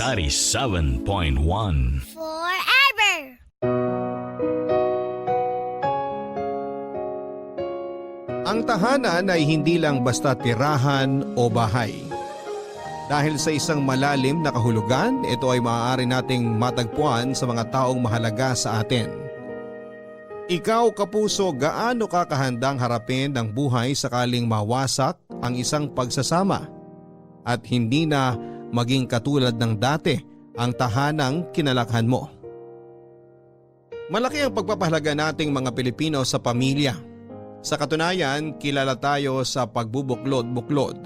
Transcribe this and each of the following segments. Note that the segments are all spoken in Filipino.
97.1. Forever! Ang tahanan ay hindi lang basta tirahan o bahay. Dahil sa isang malalim na kahulugan, ito ay maaari nating matagpuan sa mga taong mahalaga sa atin. Ikaw, kapuso, gaano ka kahandang harapin ang buhay sakaling mawasak ang isang pagsasama at hindi na maging katulad ng dati ang tahanang kinalakhan mo? Malaki ang pagpapahalaga nating mga Pilipino sa pamilya. Sa katunayan, kilala tayo sa pagbubuklod-buklod.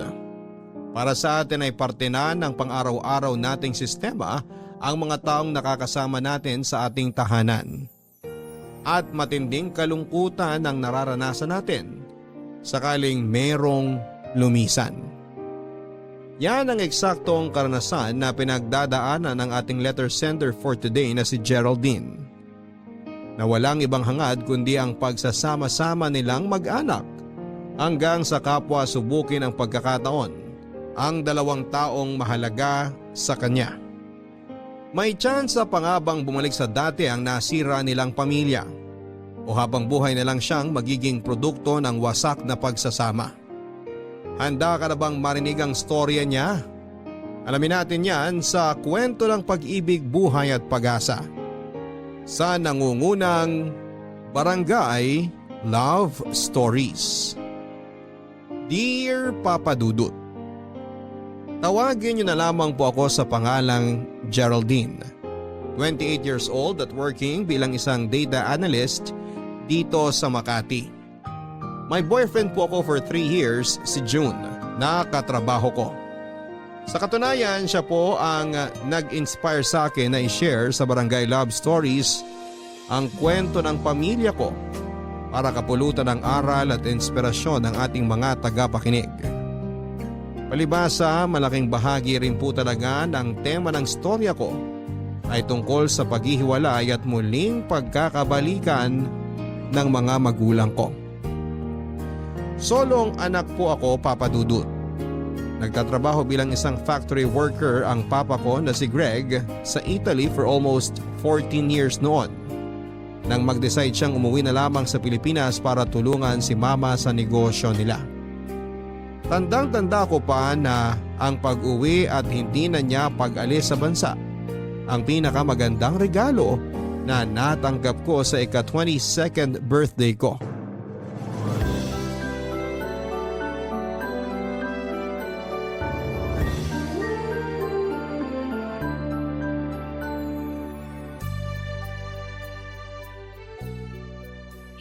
Para sa atin ay parte na ng pang-araw-araw nating sistema ang mga taong nakakasama natin sa ating tahanan. At matinding kalungkutan ang nararanasan natin sakaling merong lumisan. Yan ang eksaktong karanasan na pinagdadaanan ng ating letter sender for today na si Geraldine. Na walang ibang hangad kundi ang pagsasama-sama nilang mag-anak hanggang sa kapwa subukin ang pagkakataon ang dalawang taong mahalaga sa kanya. May tsansa pa nga bang bumalik sa dati ang nasira nilang pamilya o habang buhay na lang siyang magiging produkto ng wasak na pagsasama? Handa ka na bang marinig ang storya niya? Alamin natin yan sa kwento ng pag-ibig, buhay at pag-asa sa nangungunang Barangay Love Stories. Dear Papa Dudut, tawagin niyo na lamang po ako sa pangalang Geraldine. 28 years old at working bilang isang data analyst dito sa Makati. May boyfriend po ako for 3 years, si June, na katrabaho ko. Sa katunayan, siya po ang nag-inspire sa akin na i-share sa Barangay Love Stories ang kwento ng pamilya ko para kapulutan ng aral at inspirasyon ng ating mga tagapakinig. Palibasa, malaking bahagi rin po talaga ng tema ng storya ko ay tungkol sa paghihiwalay at muling pagkakabalikan ng mga magulang ko. Solong anak po ako, Papa Dudut. Nagtatrabaho bilang isang factory worker ang papa ko na si Greg sa Italy for almost 14 years noon. Nang mag-decide siyang umuwi na lamang sa Pilipinas para tulungan si mama sa negosyo nila. Tandang-tanda ko pa na ang pag-uwi at hindi na niya pag-alis sa bansa ang pinakamagandang regalo na natanggap ko sa ika-22nd birthday ko.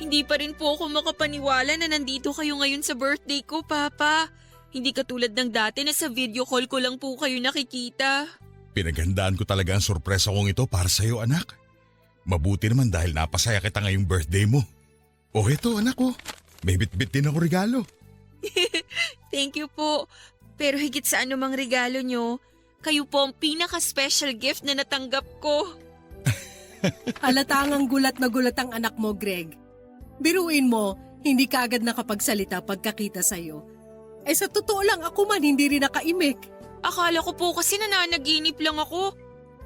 Hindi pa rin po ako makapaniwala na nandito kayo ngayon sa birthday ko, Papa. Hindi katulad ng dati na sa video call ko lang po kayo nakikita. Pinaghandaan ko talaga ang sorpresa kong ito para sa iyo, anak. Mabuti naman dahil napasaya kita ngayong birthday mo. O eto, anak ko. May bitbit din ako regalo. Thank you po. Pero higit sa anumang regalo nyo, kayo po ang pinaka-special gift na natanggap ko. Halatang gulat na gulat ang anak mo, Greg. Biruin mo, hindi ka agad nakapagsalita pagkakita sa'yo. Sa totoo lang ako man hindi rin nakaimik. Akala ko po kasi nananaginip lang ako.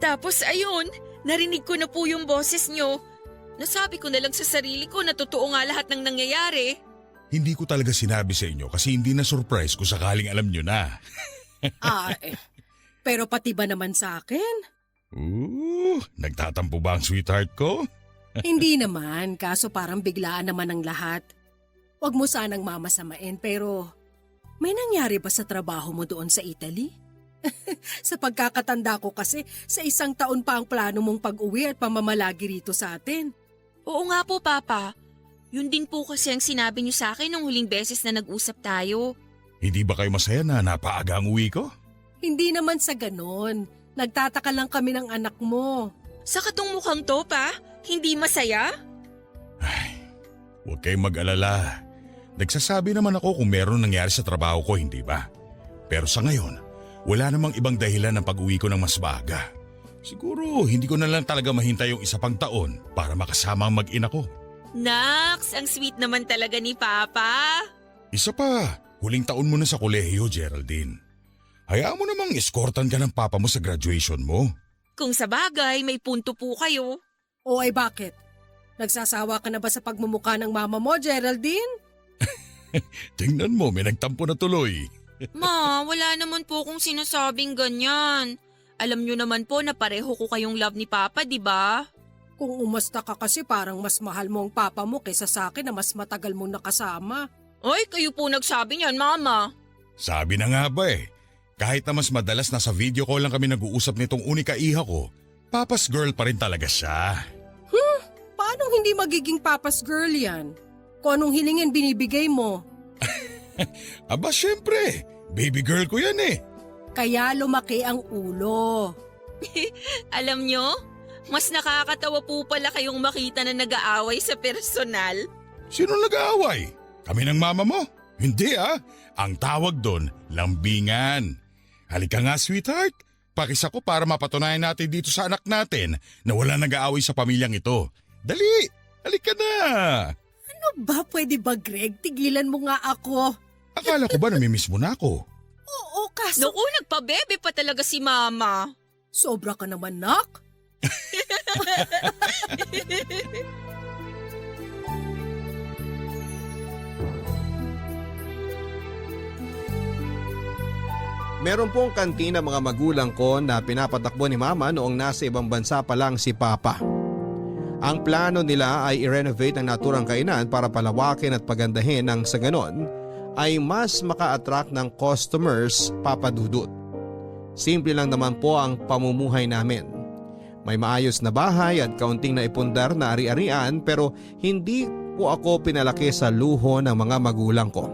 Tapos ayun, narinig ko na po yung boses nyo. Nasabi ko na lang sa sarili ko na totoo nga lahat ng nangyayari. Hindi ko talaga sinabi sa inyo kasi hindi na surprise kung sakaling alam nyo na. Pero pati ba naman sa akin? Nagtatampo ba ang sweetheart ko? Hindi naman, kaso parang biglaan naman ang lahat. Huwag mo sanang mamasamain pero may nangyari ba sa trabaho mo doon sa Italy? Sa pagkakatanda ko kasi, sa 1 taon pa ang plano mong pag-uwi at pamamalagi rito sa atin. Oo nga po, Papa. Yun din po kasi ang sinabi niyo sa akin nung huling beses na nag-usap tayo. Hindi ba kayo masaya na napaaga ang uwi ko? Hindi naman sa ganon. Nagtataka lang kami ng anak mo. Sa katong mukhang to, Pa? Hindi masaya? Huwag kayong mag-alala. Nagsasabi naman ako kung meron nangyari sa trabaho ko, hindi ba? Pero sa ngayon, wala namang ibang dahilan ng pag-uwi ko ng mas maaga. Siguro hindi ko na lang talaga mahintay yung 1 pang taon para makasama ang mag-ina ko. Naks, ang sweet naman talaga ni Papa. Isa pa, huling taon mo na sa kolehiyo, Geraldine. Hayaan mo namang eskortan ka ng papa mo sa graduation mo. Kung sa bagay, may punto po kayo. O ay bakit? Nagsasawa ka na ba sa pagmumukha ng mama mo, Geraldine? Tingnan mo, may nagtampo na tuloy. Ma, wala naman po kung sinasabing ganyan. Alam nyo naman po na pareho ko kayong love ni Papa, di ba? Kung umasta ka kasi parang mas mahal mo ang papa mo kaysa sa akin na mas matagal mong nakasama. Ay, kayo po nagsabi niyan, Mama. Sabi na nga ba eh, kahit na mas madalas nasa video call lang kami nag-uusap nitong unika iha ko, papa's girl pa rin talaga siya. Paano hindi magiging papa's girl yan? Kung anong hilingin binibigay mo. Aba syempre, baby girl ko yan eh. Kaya lumaki ang ulo. Alam nyo, mas nakakatawa po pala kayong makita na nag-aaway sa personal. Sino nag-aaway? Kami ng mama mo? Hindi ah, ang tawag doon, lambingan. Halika nga sweetheart, pakisa ko para mapatunayan natin dito sa anak natin na wala nag-aaway sa pamilyang ito. Dali, halika na. Ano ba, pwede ba Greg? Tigilan mo nga ako. Akala ko ba namimiss mo na ako? Oo, kaso Naku, nagpabebe pa talaga si Mama. sobra ka naman, nak. Meron pong kantina mga magulang ko na pinapatakbo ni Mama noong nasa ibang bansa pa lang si Papa. Ang plano nila ay i-renovate ang naturang kainan para palawakin at pagandahin nang sa ganon ay mas maka-attract ng customers, Papa Dudut. Simple lang naman po ang pamumuhay namin. May maayos na bahay at kaunting na ipundar na ari-arian pero hindi po ako pinalaki sa luho ng mga magulang ko.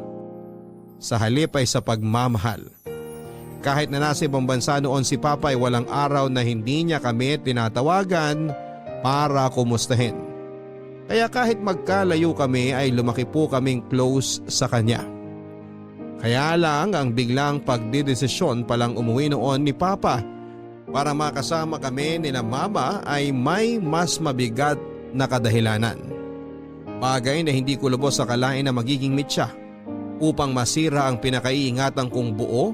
Sa halip ay sa pagmamahal. Kahit na nasa ibang bansa noon si Papa ay walang araw na hindi niya kami tinatawagan para kumustahin. Kaya kahit magkalayo kami ay lumaki po kaming close sa kanya. Kaya lang ang biglang pagdidesisyon palang umuwi noon ni Papa para makasama kami nila Mama ay may mas mabigat na kadahilanan. Bagay na hindi ko lubos akalain na magiging mitya upang masira ang pinakaiingatan kong buo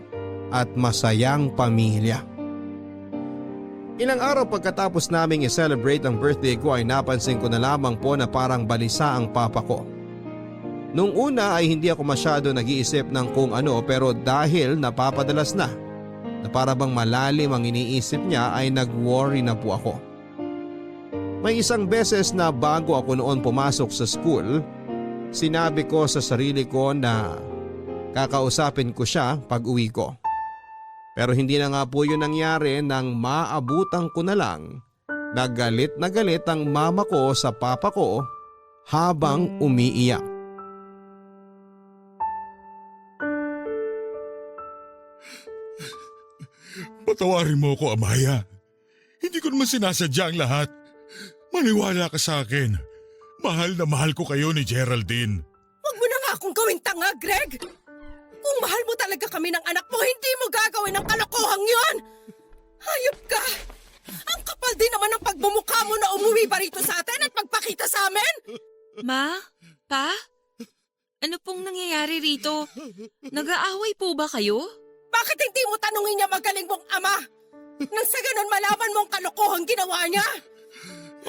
at masayang pamilya. Ilang araw pagkatapos naming i-celebrate ang birthday ko ay napansin ko na lamang po na parang balisa ang papa ko. Nung una ay hindi ako masyado nag-iisip ng kung ano pero dahil napapadalas na para bang malalim ang iniisip niya ay nag-worry na po ako. May isang beses na bago ako noon pumasok sa school, sinabi ko sa sarili ko na kakausapin ko siya pag uwi ko. Pero hindi na nga po yun nangyari nang maabutan ko na lang na galit ang mama ko sa papa ko habang umiiyak. Patawarin mo ako, Amaya. Hindi ko naman sinasadya ang lahat. Maniwala ka sa akin. Mahal na mahal ko kayo ni Geraldine. Huwag mo na nga akong gawing tanga, Greg. Kung mahal mo talaga kami ng anak mo, hindi mo gagawin ang kalokohang yon. Hayop ka! Ang kapal din naman ng pagmumukha mo na umuwi pa rito sa atin at magpakita sa amin! Ma? Pa? Ano pong nangyayari rito? Nag-aaway po ba kayo? Bakit hindi mo tanungin niya magaling mong ama? Nang sa ganon malaman mo ang kalokohang ginawa niya?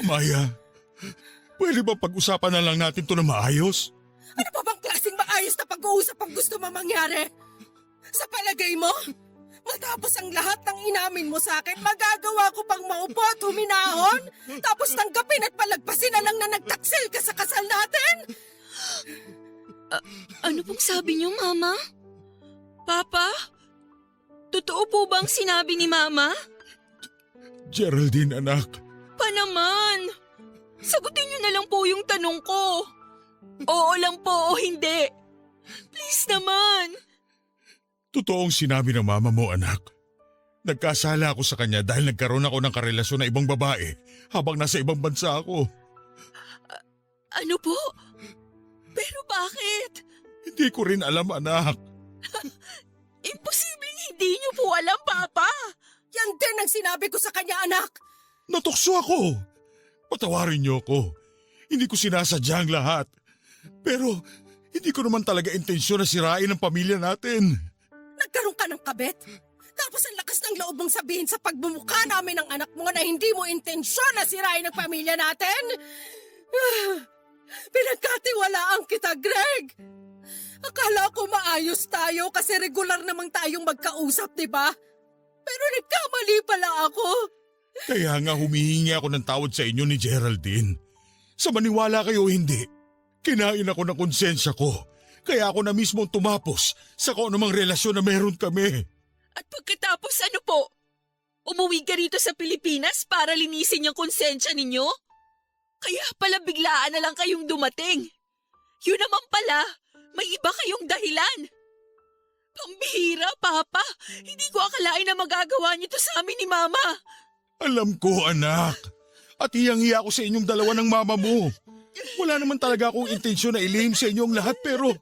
Amaya, pwede ba pag-usapan na lang natin to na maayos? Ano pa bang klaseng maayos na pag-uusap ang gusto mo mangyari? Sa palagay mo, matapos ang lahat ng inamin mo sa akin, magagawa ko pang maupo at huminahon? Tapos tanggapin at palagpasin na lang na nagtaksil ka sa kasal natin? Ano pong sabi niyo, Mama? Papa? Totoo po bang sinabi ni Mama? Geraldine, anak. Pa naman! Sagutin niyo na lang po yung tanong ko. Oo lang po o hindi. Please naman. Totoong sinabi ng mama mo, anak. Nagkasala ako sa kanya dahil nagkaroon ako ng karelasyon na ibang babae habang nasa ibang bansa ako. Ano po? Pero bakit? Hindi ko rin alam, anak. Imposibleng hindi niyo po alam, Papa. Yan din ang sinabi ko sa kanya, anak. Natukso ako. Patawarin niyo ako. Hindi ko sinasadya ang lahat. Pero hindi ko naman talaga intensyon na sirain ang pamilya natin. Nagkaroon ka ng kabet? Tapos ang lakas ng loob mong sabihin sa pagbumuka namin ng anak mo na hindi mo intensyon na sirain ang pamilya natin? Pinagkatiwalaan kita, Greg. Akala ko maayos tayo kasi regular namang tayong magkausap, di ba? Pero nagkamali pala ako. Kaya nga humihingi ako ng tawad sa inyo ni Geraldine. Sa maniwala kayo o hindi, kinain ako ng konsensya ko. Kaya ako na mismo tumapos sa kung anumang relasyon na meron kami. At pagkatapos ano po? Umuwi ka rito sa Pilipinas para linisin yung konsensya ninyo? Kaya pala biglaan na lang kayong dumating. Yun naman pala, may iba kayong dahilan. Pambihira, Papa. Hindi ko akalain na magagawa niyo to sa amin ni Mama. Alam ko, anak. At hiyang-hiya ako sa inyong dalawa ng mama mo. Wala naman talaga akong intensyon na ilihim sa inyong lahat pero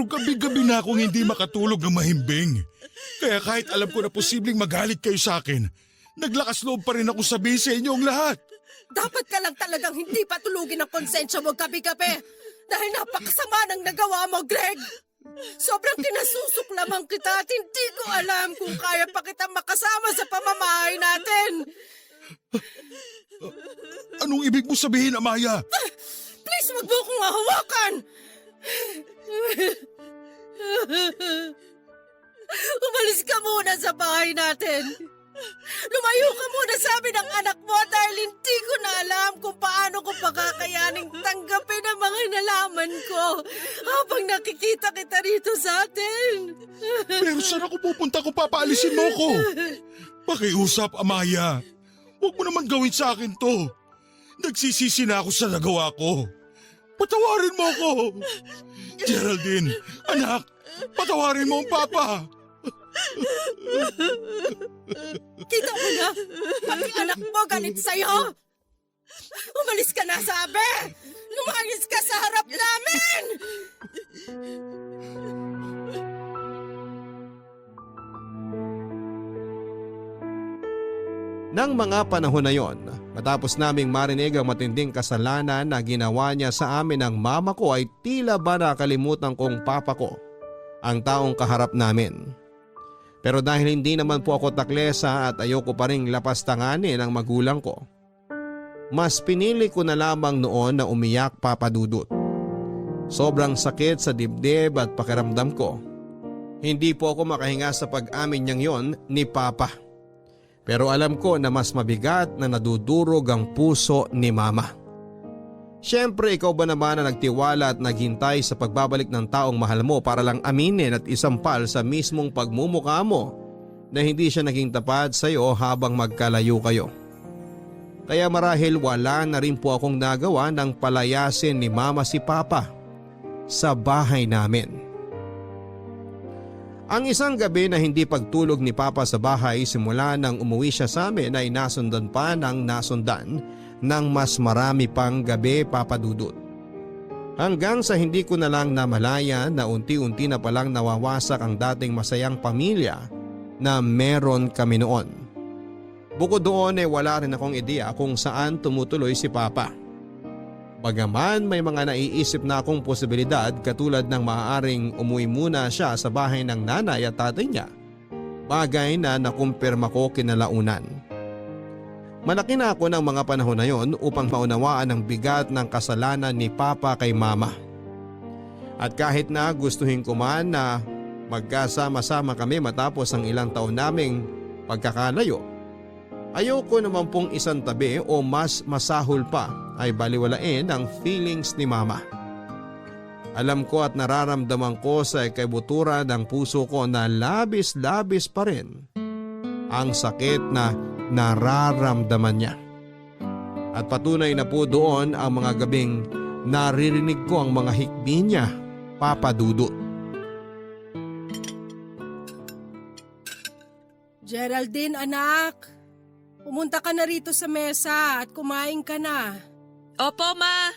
gabi-gabi na akong hindi makatulog ng mahimbing. Kaya kahit alam ko na posibleng magalit kayo sa akin, naglakas loob pa rin ako sabihin sa inyong lahat. Dapat ka lang talagang hindi patulugin ang konsensya mo gabi-gabi. Dahil napakasama ng nagawa mo, Greg. Sobrang kinasusuklaman kita at hindi ko alam kung kaya pa kita makasama sa pamamahay natin. Anong ibig mo sabihin, Amaya? Please, wag mo akong hawakan! Umalis ka muna sa bahay natin. Lumayo ka muna sa amin ng anak mo dahil hindi ko na alam kung paano ko pakakayaning tanggapin ang mga nalaman ko habang nakikita kita rito sa atin. Pero saan ako pupunta kung papaalisin mo ko? Pakiusap, Amaya. Huwag mo naman gawin sa akin to. Nagsisisi na ako sa nagawa ko. Patawarin mo ako. Geraldine, anak, patawarin mo ang papa. Kita mo na, pati anak mo galit sa'yo. Umalis ka na, sabi! Lumayas ka sa harap namin! Nang mga panahon na yon, matapos naming marinig ang matinding kasalanan na ginawa niya sa amin ng mama ko ay tila ba nakalimutan kong papa ko ang taong kaharap namin. Pero dahil hindi naman po ako taklesa at ayoko pa ring lapastanganin ang magulang ko, mas pinili ko na lamang noon na umiyak, Papa Dudut. Sobrang sakit sa dibdib at pakiramdam ko. Hindi po ako makahinga sa pag-amin niyang yon ni Papa. Pero alam ko na mas mabigat na nadudurog ang puso ni Mama. Siyempre, ikaw ba naman na nagtiwala at naghintay sa pagbabalik ng taong mahal mo para lang aminin at isampal sa mismong pagmumukha mo na hindi siya naging tapat sa iyo habang magkalayo kayo. Kaya marahil wala na rin po akong nagawa nang palayasin ni Mama si Papa sa bahay namin. Ang isang gabi na hindi pagtulog ni Papa sa bahay simula nang umuwi siya sa amin ay nasundan pa ng nasundan ng mas marami pang gabi, Papa Dudut. Hanggang sa hindi ko na lang namalaya na unti-unti na palang nawawasak ang dating masayang pamilya na meron kami noon. Bukod doon ay wala rin akong ideya kung saan tumutuloy si Papa. Bagaman may mga naiisip na akong posibilidad katulad ng maaaring umuwi muna siya sa bahay ng nanay at tatay niya, bagay na nakumpirma ko kinalaunan. Malaki na ako ng mga panahon na yon upang maunawaan ang bigat ng kasalanan ni Papa kay Mama. At kahit na gustuhin ko man na magkasama-sama kami matapos ang ilang taon naming pagkakalayo, ayoko naman pong isang tabi o mas masahol pa ay baliwalain ang feelings ni Mama. Alam ko at nararamdaman ko sa kaibuturan ng puso ko na labis-labis pa rin ang sakit na nararamdaman niya. At patunay na po doon ang mga gabing naririnig ko ang mga hikbi niya, Papa Dudut. Geraldine, anak. Pumunta ka na rito sa mesa at kumain ka na. Opo, Ma.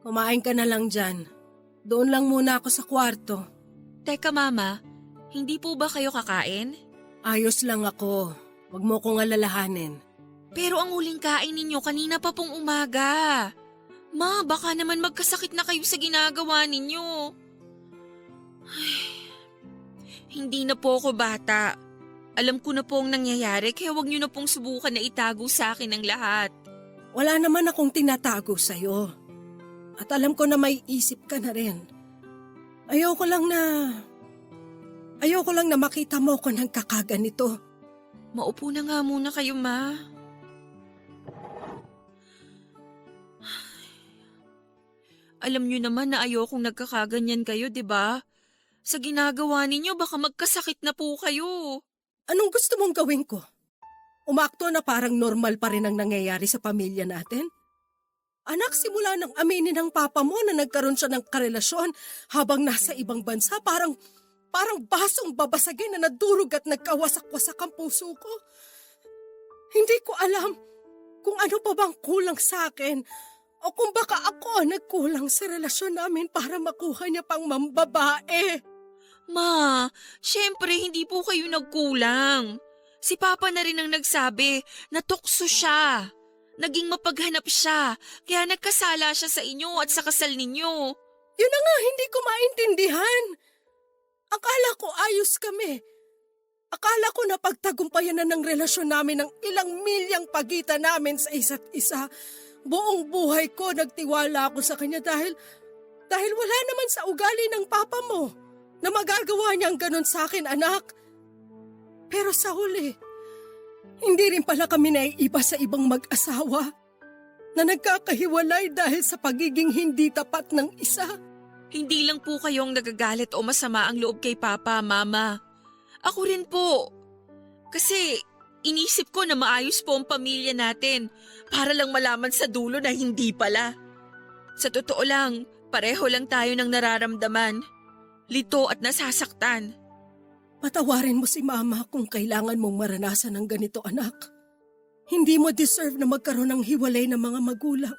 Kumain ka na lang dyan. Doon lang muna ako sa kwarto. Teka, Mama. Hindi po ba kayo kakain? Ayos lang ako. Huwag mo kong alalahanin. Pero ang huling kain ninyo kanina pa pong umaga. Ma, baka naman magkasakit na kayo sa ginagawa ninyo. Ay, hindi na po ako bata. Alam ko na po ang nangyayari kaya huwag niyo na pong subukan na itago sa akin ang lahat. Wala naman akong tinatago sa'yo. At alam ko na may isip ka na rin. Ayoko lang na makita mo ko ng kakaganito. Maupo na nga muna kayo, Ma. Alam niyo naman na ayokong nagkakaganyan kayo, di ba? Sa ginagawa ninyo, baka magkasakit na po kayo. Anong gusto mong gawin ko? Umakto na parang normal pa rin ang nangyayari sa pamilya natin? Anak, simula nang aminin ng papa mo na nagkaroon siya ng karelasyon habang nasa ibang bansa, parang basong babasagin na nadurog at nagkawasak-wasak ang puso ko. Hindi ko alam kung ano pa bang kulang sa akin o kung baka ako ang nagkulang sa relasyon namin para makuha niya pang mambabae. Ma, syempre hindi po kayo nagkulang. Si Papa na rin ang nagsabi na tukso siya. Naging mapaghanap siya, kaya nagkasala siya sa inyo at sa kasal ninyo. Yun na nga, hindi ko maintindihan. Akala ko ayos kami. Akala ko na pagtagumpayan na ng relasyon namin ng ilang milyang pagitan namin sa isa't isa. Buong buhay ko nagtiwala ako sa kanya dahil wala naman sa ugali ng papa mo na magagawa niyang ganun sa akin, anak. Pero sa huli, hindi rin pala kami naiiba sa ibang mag-asawa na nagkakahiwalay dahil sa pagiging hindi tapat ng isa. Hindi lang po kayong nagagalit o masama ang loob kay Papa, Mama. Ako rin po. Kasi inisip ko na maayos po ang pamilya natin para lang malaman sa dulo na hindi pala. Sa totoo lang, pareho lang tayo ng nararamdaman. Lito at nasasaktan. Patawarin mo si Mama kung kailangan mong maranasan ng ganito, anak. Hindi mo deserve na magkaroon ng hiwalay ng mga magulang.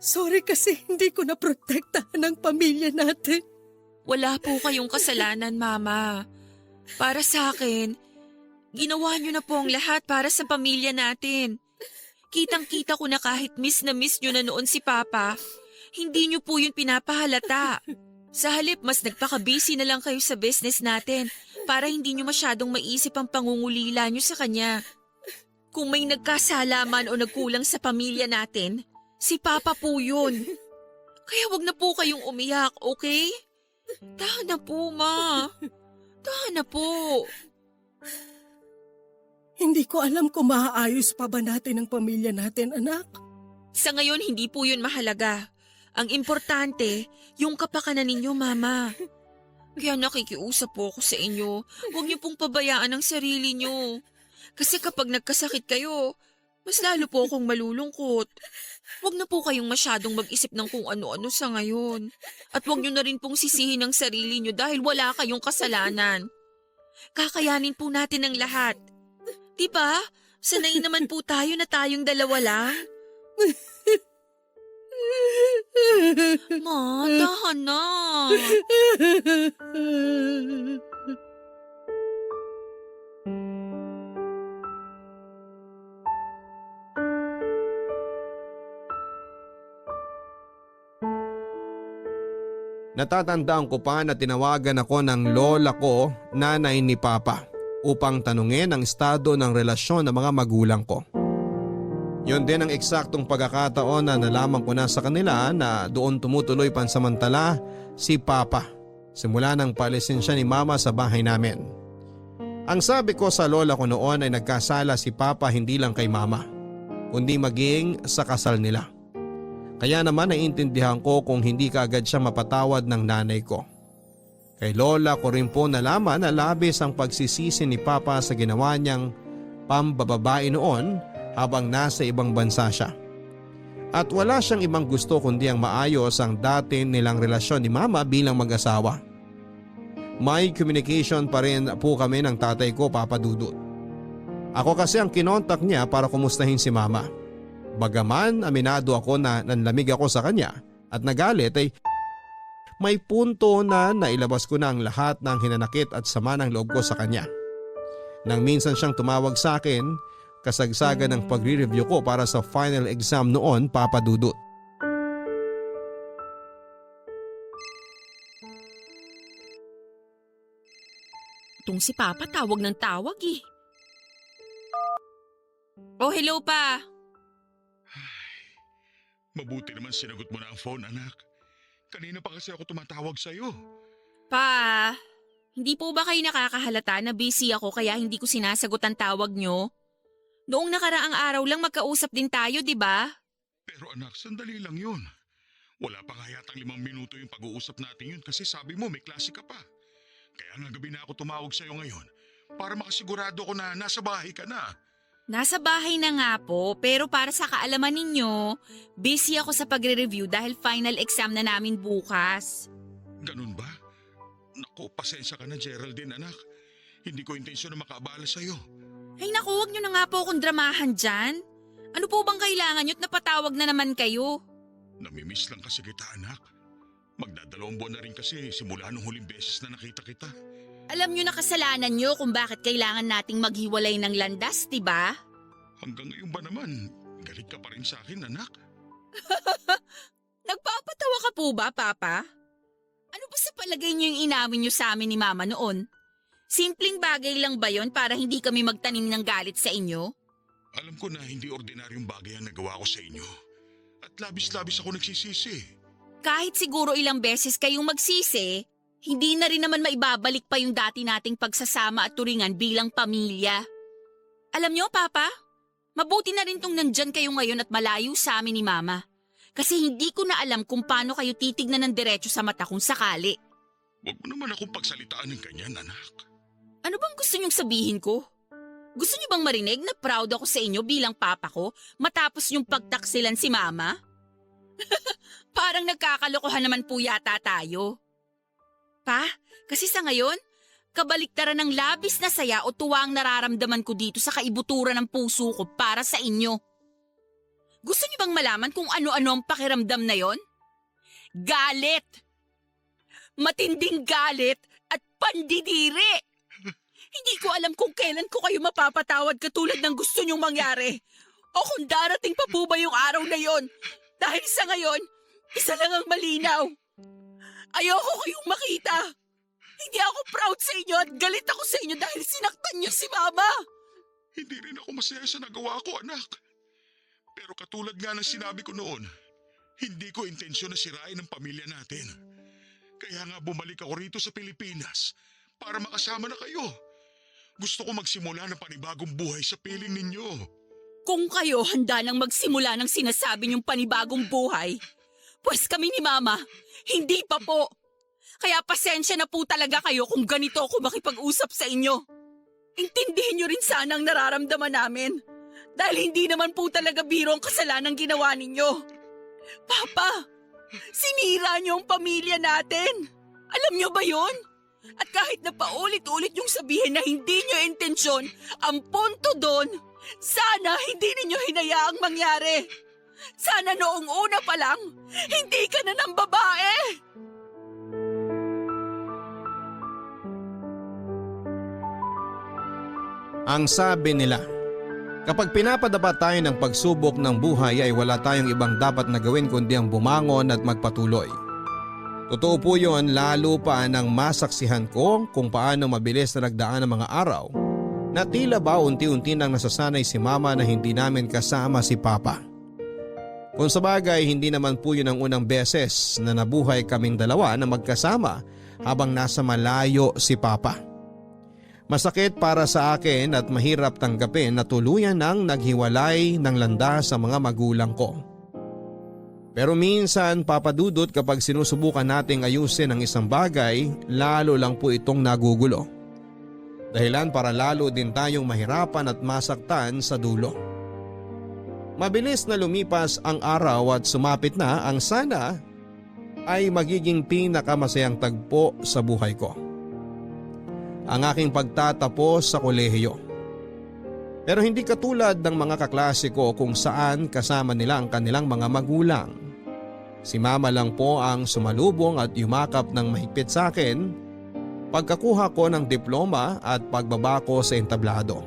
Sorry kasi hindi ko naprotektahan ang pamilya natin. Wala po kayong kasalanan, Mama. Para sa akin, ginawa niyo na po ang lahat para sa pamilya natin. Kitang-kita ko na kahit miss na miss niyo na noon si Papa, hindi niyo po yun pinapahalata. Sa halip, mas nagpaka-busy na lang kayo sa business natin para hindi niyo masyadong maisip ang pangungulila niyo sa kanya. Kung may nagkasalaman o nagkulang sa pamilya natin, si Papa po yun. Kaya wag na po kayong umiyak, okay? Tahan na po, Ma. Tahan na po. Hindi ko alam kung maaayos pa ba natin ang pamilya natin, anak. Sa ngayon, hindi po yun mahalaga. Ang importante, yung kapakanan ninyo, Mama. Kaya nakikiusap po ako sa inyo. Huwag niyo pong pabayaan ang sarili niyo. Kasi kapag nagkasakit kayo, mas lalo po akong malulungkot. Huwag na po kayong masyadong mag-isip ng kung ano-ano sa ngayon. At huwag niyo na rin pong sisihin ang sarili niyo dahil wala kayong kasalanan. Kakayanin po natin ang lahat. Diba? Sanay naman po tayo na tayong dalawa lang. Ma, tahan na. Natatandaan ko pa na tinawagan ako ng lola ko, nanay ni Papa, upang tanungin ang estado ng relasyon ng mga magulang ko. Yun din ang eksaktong pagkakataon na nalaman ko na sa kanila na doon tumutuloy pansamantala si Papa simula nang paalisin siya ni Mama sa bahay namin. Ang sabi ko sa lola ko noon ay nagkasala si Papa hindi lang kay Mama, kundi maging sa kasal nila. Kaya naman naiintindihan ko kung hindi kaagad siya mapatawad ng nanay ko. Kay lola ko rin po nalaman na labis ang pagsisisi ni Papa sa ginawa niyang pambababae noon habang nasa ibang bansa siya. At wala siyang ibang gusto kundi ang maayos ang dati nilang relasyon ni Mama bilang mag-asawa. May communication pa rin po kami ng tatay ko, Papa Dudut. Ako kasi ang kinontak niya para kumustahin si Mama. Bagaman aminado ako na nanlamig ako sa kanya at nagalit ay may punto na nailabas ko na ang lahat ng hinanakit at sama ng loob ko sa kanya. Nang minsan siyang tumawag sa akin, kasagsagan ng pagre-review ko para sa final exam noon, Papa Dudut. Itong si Papa tawag ng tawag eh. Oh, hello pa. Mabuti naman sinagot mo na ang phone, anak. Kanina pa kasi ako tumatawag sa'yo. Pa, hindi po ba kayo nakakahalata na busy ako kaya hindi ko sinasagot ang tawag nyo? Noong nakaraang araw lang magkausap din tayo, di ba? Pero anak, sandali lang yun. Wala pa nga yatang 5 minuto yung pag-uusap natin yun kasi sabi mo may klase ka pa. Kaya nga gabi na ako tumawag sa'yo ngayon para makasigurado ko na nasa bahay ka na. Nasa bahay na nga po, pero para sa kaalaman ninyo, busy ako sa pagre-review dahil final exam na namin bukas. Ganun ba? Naku, pasensya ka na Geraldine, anak. Hindi ko intensyon na makaabala sa'yo. Ay naku, huwag nyo na nga po akong dramahan dyan. Ano po bang kailangan nyo at napatawag na naman kayo? Namimiss lang kasi kita, anak. Magdadalawang buwan na rin kasi simula nung huling beses na nakita kita. Alam nyo na kasalanan nyo kung bakit kailangan nating maghiwalay ng landas, diba? Hanggang ngayon ba naman, galit ka pa rin sa akin, anak? Nagpapatawa ka po ba, Papa? Ano ba sa palagay nyo yung inamin nyo sa amin ni Mama noon? Simpleng bagay lang ba yon para hindi kami magtanim ng galit sa inyo? Alam ko na hindi ordinaryong bagay ang nagawa ko sa inyo. At labis-labis ako nagsisisi. Kahit siguro ilang beses kayong magsisi, hindi na rin naman maibabalik pa yung dati nating pagsasama at turingan bilang pamilya. Alam nyo, Papa, mabuti na rin tong nandyan kayo ngayon at malayo sa amin ni Mama. Kasi hindi ko na alam kung paano kayo titignan ng diretso sa mata kung sakali. Huwag mo naman akong pagsalitaan ng ganyan, anak. Ano bang gusto nyong sabihin ko? Gusto niyo bang marinig na proud ako sa inyo bilang papa ko matapos yung pagtaksilan si Mama? Parang nagkakalokohan naman po yata tayo. Pa, kasi sa ngayon, kabaliktaran ng labis na saya o tuwa ang nararamdaman ko dito sa kaibuturan ng puso ko para sa inyo. Gusto niyo bang malaman kung ano-ano ang pakiramdam na yon? Galit! Matinding galit at pandidiri! Hindi ko alam kung kailan ko kayo mapapatawad katulad ng gusto niyong mangyari. O kung darating pa po ba yung araw na yon. Dahil sa ngayon, isa lang ang malinaw. Ayoko kayong makita. Hindi ako proud sa inyo at galit ako sa inyo dahil sinaktan niyo si Mama. Hindi rin ako masaya sa nagawa ko, anak. Pero katulad nga ng sinabi ko noon, hindi ko intensyon na sirain ang pamilya natin. Kaya nga bumalik ako rito sa Pilipinas para makasama na kayo. Gusto ko magsimula ng panibagong buhay sa piling ninyo. Kung kayo handa nang magsimula ng sinasabi niyong panibagong buhay, pues kami ni Mama, hindi pa po. Kaya pasensya na po talaga kayo kung ganito ako makipag-usap sa inyo. Intindihin niyo rin sana ang nararamdaman namin. Dahil hindi naman po talaga biro ang kasalanang ginawa ninyo. Papa, sinira niyo ang pamilya natin. Alam niyo ba yon? At kahit na paulit-ulit yung sabihin na hindi niyo intensyon, ang punto doon, sana hindi ninyo hinayaang mangyari. Sana noong una pa lang, hindi ka na ng babae. Ang sabi nila, kapag pinapadapa tayo ng pagsubok ng buhay ay wala tayong ibang dapat na gawin kundi ang bumangon at magpatuloy. Totoo po yun, lalo pa nang masaksihan ko kung paano mabilis na nagdaan ang mga araw na tila ba unti-unti nang nasasanay si Mama na hindi namin kasama si Papa. Kung sabagay, hindi naman po yun ang unang beses na nabuhay kaming dalawa na magkasama habang nasa malayo si Papa. Masakit para sa akin at mahirap tanggapin na tuluyan nang naghiwalay ng landas sa mga magulang ko. Pero minsan, Papa Dudut, kapag sinusubukan nating ayusin ang isang bagay, lalo lang po itong nagugulo. Dahilan para lalo din tayong mahirapan at masaktan sa dulo. Mabilis na lumipas ang araw at sumapit na ang sana ay magiging pinakamasayang tagpo sa buhay ko. Ang aking pagtatapos sa kolehiyo. Pero hindi katulad ng mga kaklase ko kung saan kasama nila ang kanilang mga magulang. Si Mama lang po ang sumalubong at yumakap ng mahigpit sa akin pagkakuha ko ng diploma at pagbaba ko sa entablado.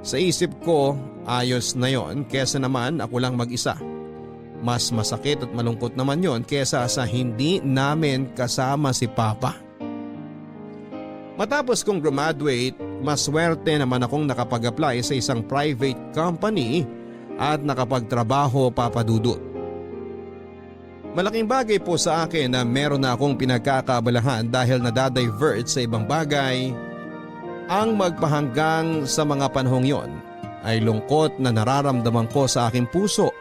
Sa isip ko, ayos na yon kesa naman ako lang mag-isa. Mas masakit at malungkot naman yon kesa sa hindi namin kasama si Papa. Matapos kong graduate, maswerte naman akong nakapag-apply sa isang private company at nakapagtrabaho, Papa Dudut. Malaking bagay po sa akin na meron na akong pinagkakaabalahan dahil nadadivert sa ibang bagay. Ang magpahanggang sa mga panahong yon ay lungkot na nararamdaman ko sa aking puso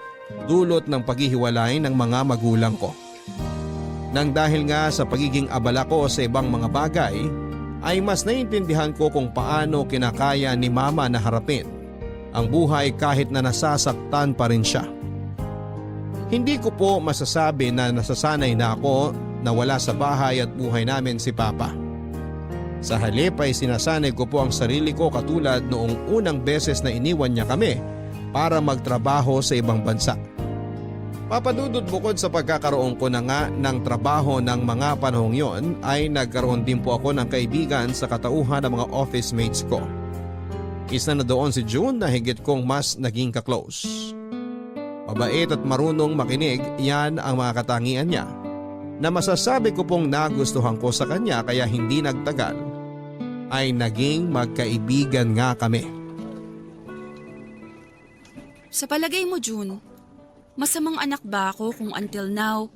dulot ng paghihiwalay ng mga magulang ko. Nang dahil nga sa pagiging abala ko sa ibang mga bagay, ay mas naiintindihan ko kung paano kinakaya ni Mama na harapin ang buhay kahit na nasasaktan pa rin siya. Hindi ko po masasabi na nasasanay na ako na wala sa bahay at buhay namin si Papa. Sa halip ay sinasanay ko po ang sarili ko katulad noong unang beses na iniwan niya kami para magtrabaho sa ibang bansa. Papadudod bukod sa pagkakaroon ko na nga ng trabaho ng mga panahong yon ay nagkaroon din po ako ng kaibigan sa katauhan ng mga office mates ko. Isa na doon si June na higit kong mas naging kaklose. Mabait at marunong makinig, yan ang mga katangian niya na masasabi ko pong nagustuhan ko sa kanya kaya hindi nagtagal ay naging magkaibigan nga kami. Sa palagay mo, June, masamang anak ba ako kung until now,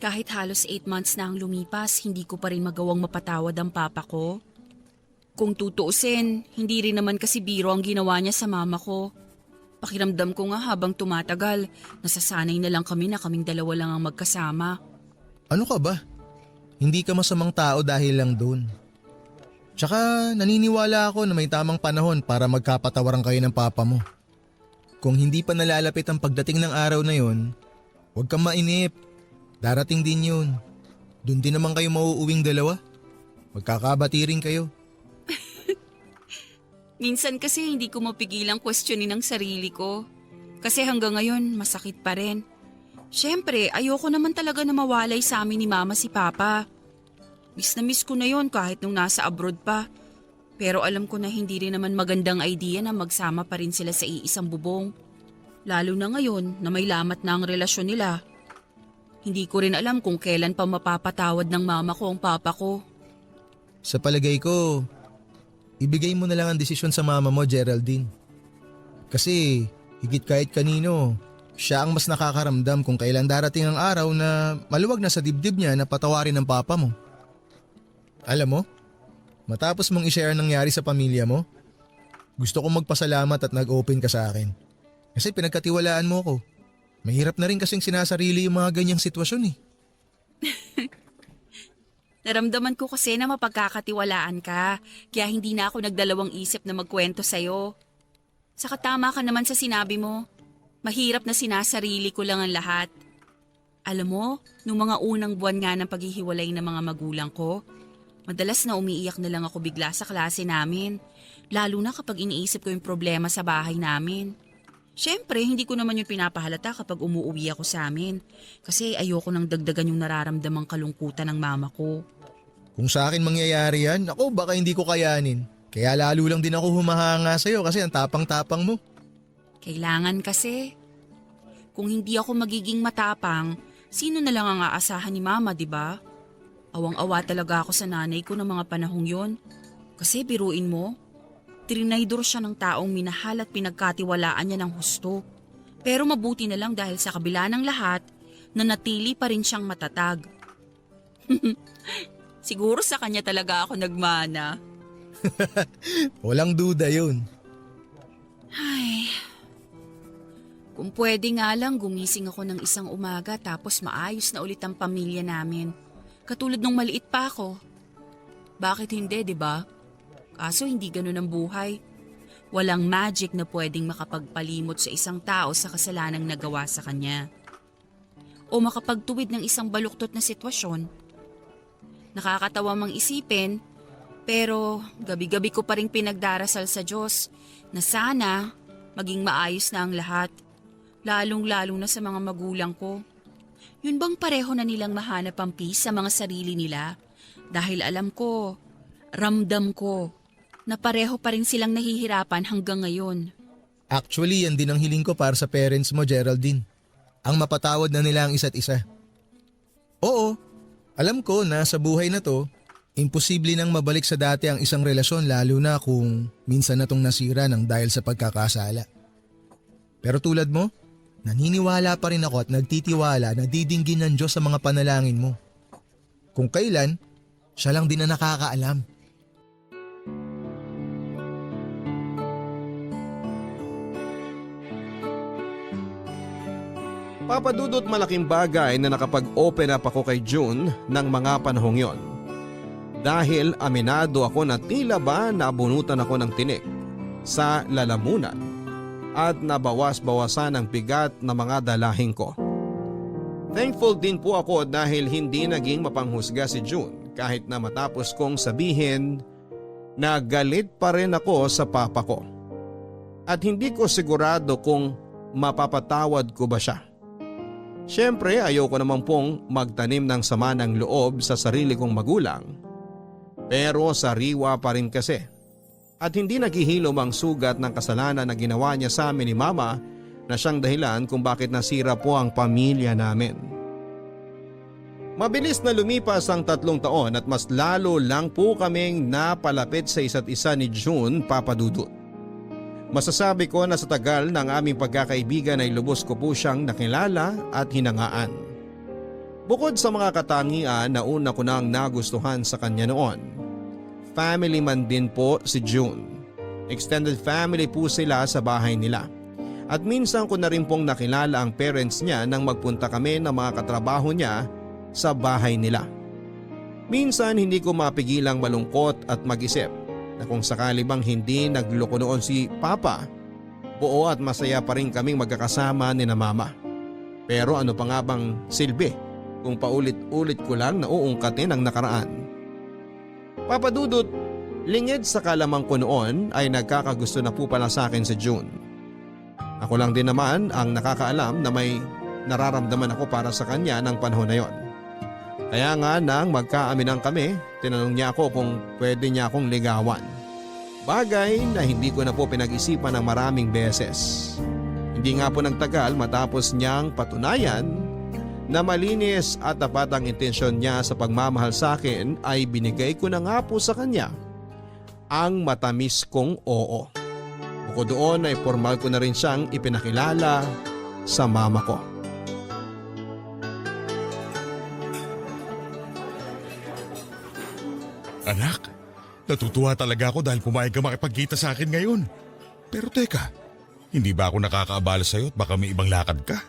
kahit halos 8 months na ang lumipas, hindi ko pa rin magawang mapatawad ang papa ko? Kung tutuusin, hindi rin naman kasi biro ang ginawa niya sa mama ko. Pakiramdam ko nga habang tumatagal, nasasanay na lang kami na kaming dalawa lang ang magkasama. Ano ka ba? Hindi ka masamang tao dahil lang dun. Tsaka naniniwala ako na may tamang panahon para magkapatawaran kayo ng papa mo. Kung hindi pa nalalapit ang pagdating ng araw na yon, huwag kang mainip. Darating din yun. Doon din naman kayo mauuwing dalawa. Magkakabati rin kayo. Minsan kasi hindi ko mapigilang questionin ang sarili ko. Kasi hanggang ngayon, masakit pa rin. Siyempre, ayoko naman talaga na mawalay sa amin ni Mama si Papa. Miss na miss ko na yon kahit nung nasa abroad pa. Pero alam ko na hindi rin naman magandang idea na magsama pa rin sila sa iisang bubong. Lalo na ngayon na may lamat na ang relasyon nila. Hindi ko rin alam kung kailan pa mapapatawad ng mama ko ang papa ko. Sa palagay ko, ibigay mo na lang ang desisyon sa mama mo, Geraldine. Kasi higit kahit kanino, siya ang mas nakakaramdam kung kailan darating ang araw na maluwag na sa dibdib niya na patawarin ng papa mo. Alam mo, matapos mong i-share ang nangyari sa pamilya mo, gusto kong magpasalamat at nag-open ka sa akin. Kasi pinagkatiwalaan mo ko. Mahirap na rin kasing sinasarili yung mga ganyang sitwasyon eh. Naramdaman ko kasi na mapagkakatiwalaan ka, kaya hindi na ako nagdalawang isip na magkwento sa'yo. Saka tama ka naman sa sinabi mo. Mahirap na sinasarili ko lang ang lahat. Alam mo, nung mga unang buwan nga ng paghihiwalay ng mga magulang ko, madalas na umiiyak na lang ako bigla sa klase namin, lalo na kapag iniisip ko yung problema sa bahay namin. Siyempre, hindi ko naman yung pinapahalata kapag umuwi ako sa amin, kasi ayoko nang dagdagan yung nararamdamang kalungkutan ng mama ko. Kung sa akin mangyayari yan, ako baka hindi ko kayanin. Kaya lalo lang din ako humahanga sa'yo kasi ang tapang-tapang mo. Kailangan kasi. Kung hindi ako magiging matapang, sino na lang ang aasahan ni mama, di ba? Awang-awa talaga ako sa nanay ko ng mga panahong yon. Kasi biruin mo, trinaydor siya ng taong minahal at pinagkatiwalaan niya ng husto. Pero mabuti na lang dahil sa kabila ng lahat, nanatili pa rin siyang matatag. Siguro sa kanya talaga ako nagmana. Walang duda yun. Ay, kung pwede nga lang gumising ako ng isang umaga tapos maayos na ulit ang pamilya namin. Katulad nung maliit pa ako. Bakit hindi, di ba? Kaso hindi ganun ang buhay. Walang magic na pwedeng makapagpalimot sa isang tao sa kasalanang nagawa sa kanya. O makapagtuwid ng isang baluktot na sitwasyon. Nakakatawa mang isipin, pero gabi-gabi ko pa rin pinagdarasal sa Diyos na sana maging maayos na ang lahat, lalong-lalo na sa mga magulang ko. Yun bang pareho na nilang mahanap ang peace sa mga sarili nila? Dahil alam ko, ramdam ko, na pareho pa rin silang nahihirapan hanggang ngayon. Actually, yan din ang hiling ko para sa parents mo, Geraldine. Ang mapatawad na nila ang isa't isa. Oo, alam ko na sa buhay na to, imposible nang mabalik sa dati ang isang relasyon lalo na kung minsan na tong nasira ng dahil sa pagkakasala. Pero tulad mo, naniniwala pa rin ako at nagtitiwala na didinggin ng Diyos sa mga panalangin mo. Kung kailan, siya lang din na nakakaalam. Papadudot malaking bagay na nakapag-open up ako kay June ng mga panahong yon. Dahil aminado ako na tila ba nabunutan ako ng tinik sa lalamunan at nabawas-bawasan ang bigat na mga dalahin ko. Thankful din po ako dahil hindi naging mapanghusga si June kahit na matapos kong sabihin na galit pa rin ako sa papa ko. At hindi ko sigurado kung mapapatawad ko ba siya. Siyempre ayoko naman pong magtanim ng sama ng loob sa sarili kong magulang. Pero sariwa pa rin kasi. At hindi naghihilom ang sugat ng kasalanan na ginawa niya sa amin ni Mama na siyang dahilan kung bakit nasira po ang pamilya namin. Mabilis na lumipas ang 3 taon at mas lalo lang po kaming napalapit sa isa't isa ni June, Papa Dudut. Masasabi ko na sa tagal ng aming pagkakaibigan ay lubos ko po siyang nakilala at hinangaan. Bukod sa mga katangian na una ko nang nagustuhan sa kanya noon, family man din po si June. Extended family po sila sa bahay nila. At minsan ko na rin pong nakilala ang parents niya nang magpunta kami ng mga katrabaho niya sa bahay nila. Minsan hindi ko mapigilang malungkot at mag-isip na kung sakali bang hindi nagloko noon si Papa, buo at masaya pa rin kaming magkakasama ni na Mama. Pero ano pa nga bang silbi kung paulit-ulit ko lang na uungkatin ang nakaraan? Papa Dudut, lingid sa kalamang ko noon ay nagkakagusto na po pala sa akin si June. Ako lang din naman ang nakakaalam na may nararamdaman ako para sa kanya ng panahon na yon. Kaya nga nang magkaaminan kami, tinanong niya ako kung pwede niya akong ligawan. Bagay na hindi ko na po pinag-isipan ng maraming beses. Hindi nga po nagtagal matapos niyang patunayan na malinis at tapat ang intensyon niya sa pagmamahal sa akin ay binigay ko na nga po sa kanya ang matamis kong oo. Bukod doon ay formal ko na rin siyang ipinakilala sa mama ko. Anak, natutuwa talaga ako dahil pumayag ka makipagkita sa akin ngayon. Pero teka, hindi ba ako nakakaabala sa'yo at baka may ibang lakad ka?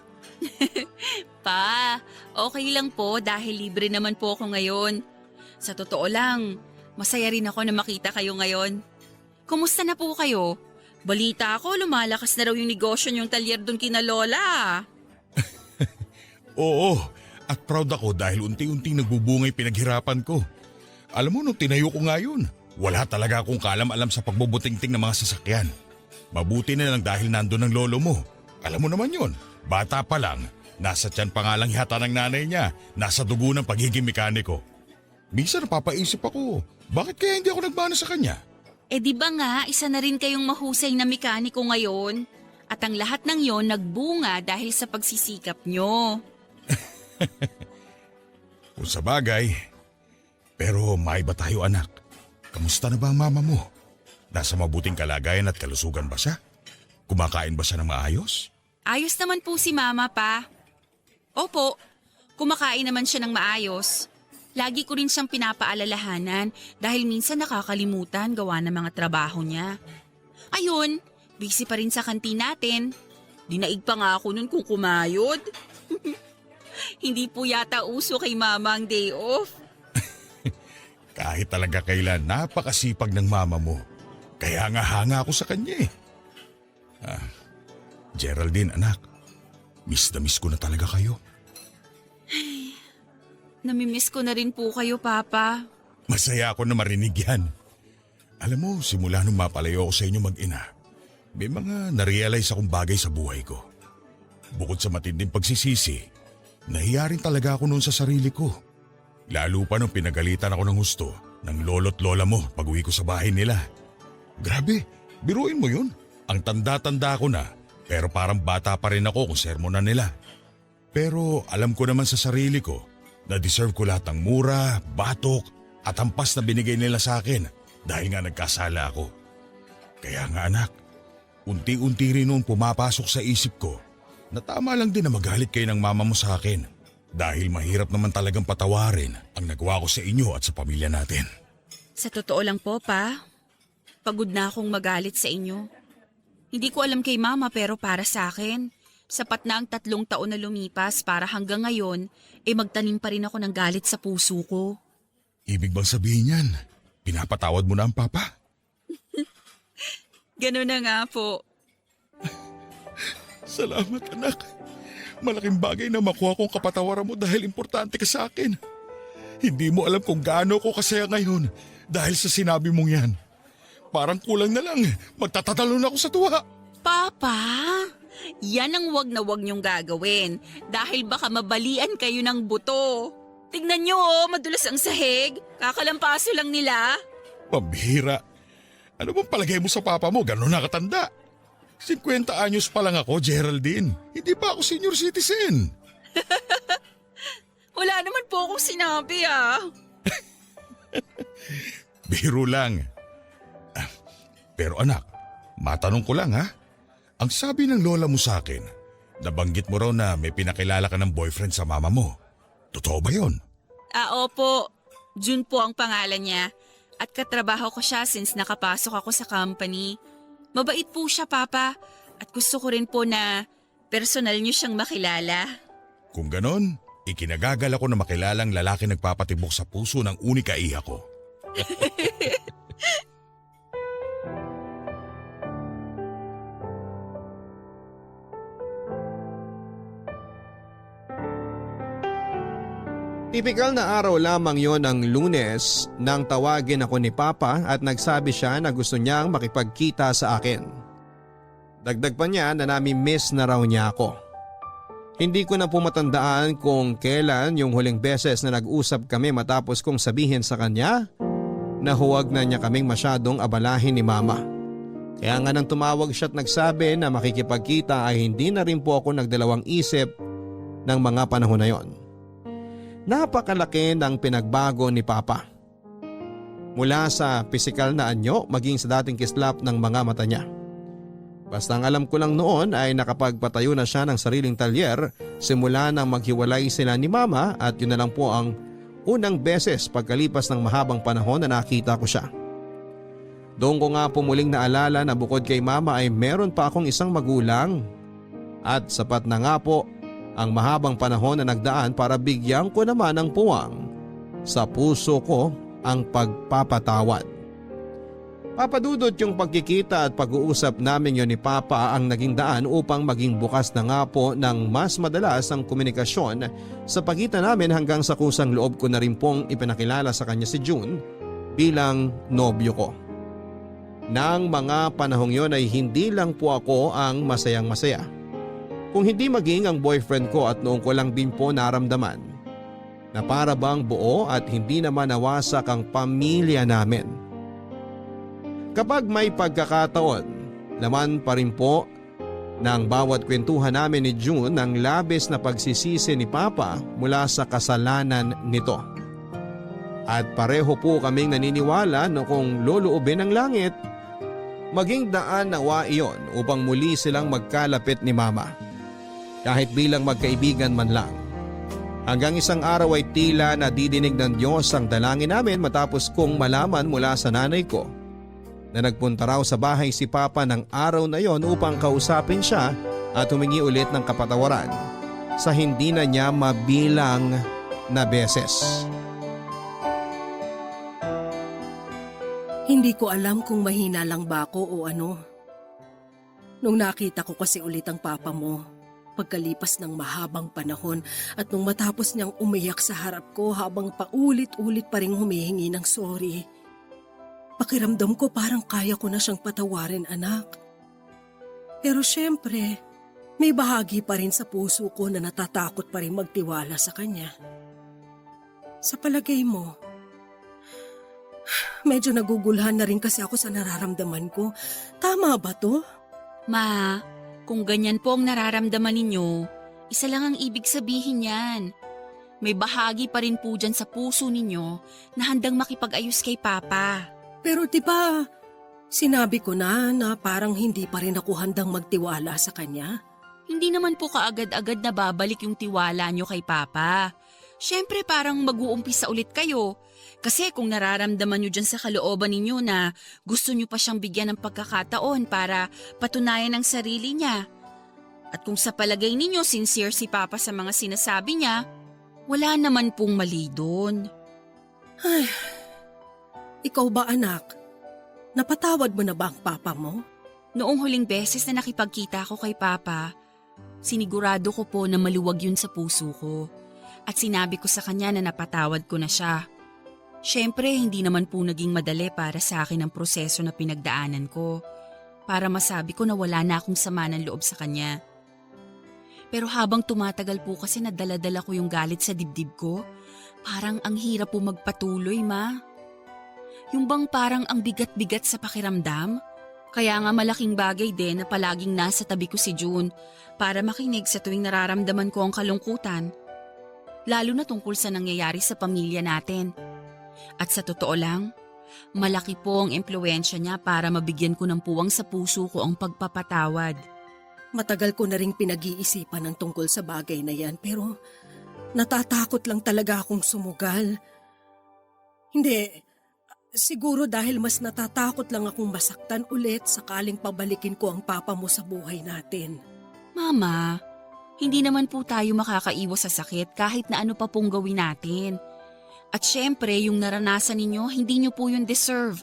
Pa, okay lang po dahil libre naman po ako ngayon. Sa totoo lang, masaya rin ako na makita kayo ngayon. Kumusta na po kayo? Balita ako, lumalakas na raw yung negosyo niyong talyer doon kina Lola. Oo, at proud ako dahil unti-unting nagbubungay pinaghirapan ko. Alam mo, nung tinayo ko nga yun, wala talaga akong kaalam-alam sa pagbubutingting ng mga sasakyan. Mabuti na lang dahil nandun ang lolo mo. Alam mo naman yun, bata pa lang, nasa tiyan pa nga lang yata ng nanay niya, nasa dugo ng pagiging mekaniko. Minsan napapaisip ako, bakit kaya hindi ako nagmana sa kanya? Eh di ba nga, isa na rin kayong mahusay na mekaniko ngayon? At ang lahat ng yon nagbunga dahil sa pagsisikap nyo. Kung sa bagay. Pero maiba tayo anak. Kamusta na ba ang mama mo? Nasa mabuting kalagayan at kalusugan ba siya? Kumakain ba siya ng maayos? Ayos naman po si Mama pa. Opo, kumakain naman siya ng maayos. Lagi ko rin siyang pinapaalalahanan dahil minsan nakakalimutan gawa ng mga trabaho niya. Ayun, busy pa rin sa kantin natin. Dinaig pa nga ako nun kung kumayod. Hindi po yata uso kay Mama ang day off. Kahit talaga kailan, napakasipag ng mama mo. Kaya nga hanga ako sa kanya eh. Geraldine anak, miss na miss ko na talaga kayo. Namimiss ko na rin po kayo, Papa. Masaya ako na marinig yan. Alam mo, simula nung mapalayo ako sa inyo mag-ina, may mga narealize akong bagay sa buhay ko. Bukod sa matinding pagsisisi, nahiya rin talaga ako noon sa sarili ko. Lalo pa nung pinagalitan ako ng husto ng lolo't lola mo pag uwi ko sa bahay nila. Grabe, biruin mo yun. Ang tanda-tanda ko na, pero parang bata pa rin ako kung sermonan nila. Pero alam ko naman sa sarili ko na deserve ko lahat ng mura, batok at hampas na binigay nila sa akin dahil nga nagkasala ako. Kaya nga anak, unti-unti rin noon pumapasok sa isip ko na tama lang din na magalit kayo ng mama mo sa akin dahil mahirap naman talagang patawarin ang nagawa ko sa inyo at sa pamilya natin. Sa totoo lang po, Pa, pagod na akong magalit sa inyo. Hindi ko alam kay Mama pero para sa akin, sapat na ang 3 taon na lumipas para hanggang ngayon, magtanim pa rin ako ng galit sa puso ko. Ibig bang sabihin yan, pinapatawad mo na ang papa? Ganun na nga po. Salamat anak. Malaking bagay na makuha kong kapatawaran mo dahil importante ka sa akin. Hindi mo alam kung gaano ko kasaya ngayon dahil sa sinabi mong yan. Parang kulang na lang, magtatatalon ako sa tuwa. Papa, yan ang wag na wag niyong gagawin dahil baka mabalian kayo ng buto. Tignan niyo madulas ang sahig. Kakalampaso lang nila. Pambihira. Ano bang palagay mo sa papa mo? Gano'n nakatanda. 50 anyos pa lang ako, Geraldine. Hindi pa ako senior citizen. Wala naman po akong sinabi Biro lang. Pero anak, matanong ko lang ha. Ang sabi ng lola mo sa akin, nabanggit mo raw na may pinakilala ka ng boyfriend sa mama mo. Totoo ba yon? Opo. June po ang pangalan niya. At katrabaho ko siya since nakapasok ako sa company. Mabait po siya, Papa. At gusto ko rin po na personal niyo siyang makilala. Kung ganon, ikinagagal ako na makilalang lalaki nagpapatibok sa puso ng unika iha ko. Tipikal na araw lamang yon ng Lunes nang tawagin ako ni Papa at nagsabi siya na gusto niyang makipagkita sa akin. Dagdag pa niya na nami-miss na raw niya ako. Hindi ko na po matandaan kung kailan yung huling beses na nag-usap kami matapos kong sabihin sa kanya na huwag na niya kaming masyadong abalahin ni Mama. Kaya nga nang tumawag siya at nagsabi na makikipagkita ay hindi na rin po ako nagdalawang isip ng mga panahon na yon. Napakalaki ng pinagbago ni Papa. Mula sa pisikal na anyo maging sa dating kislap ng mga mata niya. Basta ang alam ko lang noon ay nakapagpatayo na siya ng sariling talyer simula nang maghiwalay sila ni Mama at yun na lang po ang unang beses pagkalipas ng mahabang panahon na nakita ko siya. Doon ko nga po muling naalala na bukod kay Mama ay meron pa akong isang magulang at sapat na nga po ang mahabang panahon na nagdaan para bigyan ko naman ng puwang sa puso ko ang pagpapatawad. Papadudot yung pagkikita at pag-uusap namin yon ni Papa ang naging daan upang maging bukas na nga po ng mas madalas ang komunikasyon sa pagitan namin hanggang sa kusang loob ko na rin pong ipinakilala sa kanya si June bilang nobyo ko. Nang mga panahong yon ay hindi lang po ako ang masayang masaya. Kung hindi maging ang boyfriend ko at noong ko lang din po naramdaman na para bang buo at hindi naman nawasak ang pamilya namin. Kapag may pagkakataon, laman pa rin po ng bawat kwentuhan namin ni June ang labis na pagsisisi ni Papa mula sa kasalanan nito. At pareho po kaming naniniwala na kung luluubin ng langit, maging daan nawa iyon upang muli silang magkalapit ni Mama. Kahit bilang magkaibigan man lang. Hanggang isang araw ay tila nadidinig ng Diyos ang dalangin namin matapos kong malaman mula sa nanay ko na nagpunta raw sa bahay si Papa ng araw na yon upang kausapin siya at humingi ulit ng kapatawaran sa hindi na niya mabilang na beses. Hindi ko alam kung mahina lang ba ako o ano. Nung nakita ko kasi ulit ang papa mo, pagkalipas ng mahabang panahon at nung matapos niyang umiyak sa harap ko habang paulit-ulit pa rin humihingi ng sorry, pakiramdam ko parang kaya ko na siyang patawarin, anak. Pero syempre, may bahagi pa rin sa puso ko na natatakot pa rin magtiwala sa kanya. Sa palagay mo, Medyo nagugulhan na rin kasi ako sa nararamdaman ko. Tama ba to? Ma, kung ganyan po ang nararamdaman ninyo, isa lang ang ibig sabihin yan. May bahagi pa rin po dyan sa puso ninyo na handang makipag-ayos kay Papa. Pero di ba, sinabi ko na parang hindi pa rin ako handang magtiwala sa kanya. Hindi naman po kaagad-agad na babalik yung tiwala nyo kay Papa. Siyempre parang mag-uumpisa ulit kayo. Kasi kung nararamdaman nyo dyan sa kalooban ninyo na gusto nyo pa siyang bigyan ng pagkakataon para patunayan ang sarili niya. At kung sa palagay ninyo sincere si Papa sa mga sinasabi niya, wala naman pong mali doon. Ay, ikaw ba anak? Napatawad mo na ba ang Papa mo? Noong huling beses na nakipagkita ako kay Papa, sinigurado ko po na maluwag yun sa puso ko. At sinabi ko sa kanya na napatawad ko na siya. Siyempre, hindi naman po naging madali para sa akin ang proseso na pinagdaanan ko. Para masabi ko na wala na akong sama ng loob sa kanya. Pero habang tumatagal po kasi nadala-dala ko yung galit sa dibdib ko, parang ang hirap po magpatuloy, Ma. Yung bang parang ang bigat-bigat sa pakiramdam? Kaya nga malaking bagay din na palaging nasa tabi ko si June para makinig sa tuwing nararamdaman ko ang kalungkutan. Lalo na tungkol sa nangyayari sa pamilya natin. At sa totoo lang, malaki po ang impluwensya niya para mabigyan ko ng puwang sa puso ko ang pagpapatawad. Matagal ko na ring pinag-iisipan ng tungkol sa bagay na yan pero natatakot lang talaga akong sumugal. Hindi, siguro dahil mas natatakot lang akong masaktan ulit sakaling pabalikin ko ang Papa mo sa buhay natin. Mama, hindi naman po tayo makakaiwas sa sakit kahit na ano pa pong gawin natin. At syempre, yung naranasan ninyo, hindi nyo po yun deserve.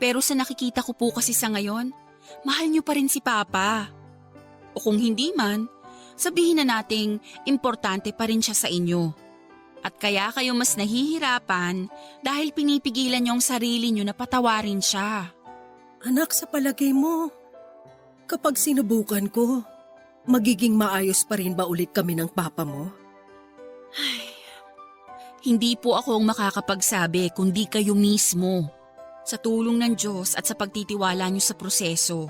Pero sa nakikita ko po kasi sa ngayon, mahal nyo pa rin si Papa. O kung hindi man, sabihin na nating importante pa rin siya sa inyo. At kaya kayo mas nahihirapan dahil pinipigilan nyo ang sarili nyo na patawarin siya. Anak, sa palagay mo, kapag sinubukan ko, magiging maayos pa rin ba ulit kami ng Papa mo? Hindi po ako ang makakapagsabi kundi kayo mismo. Sa tulong ng Diyos at sa pagtitiwala nyo sa proseso.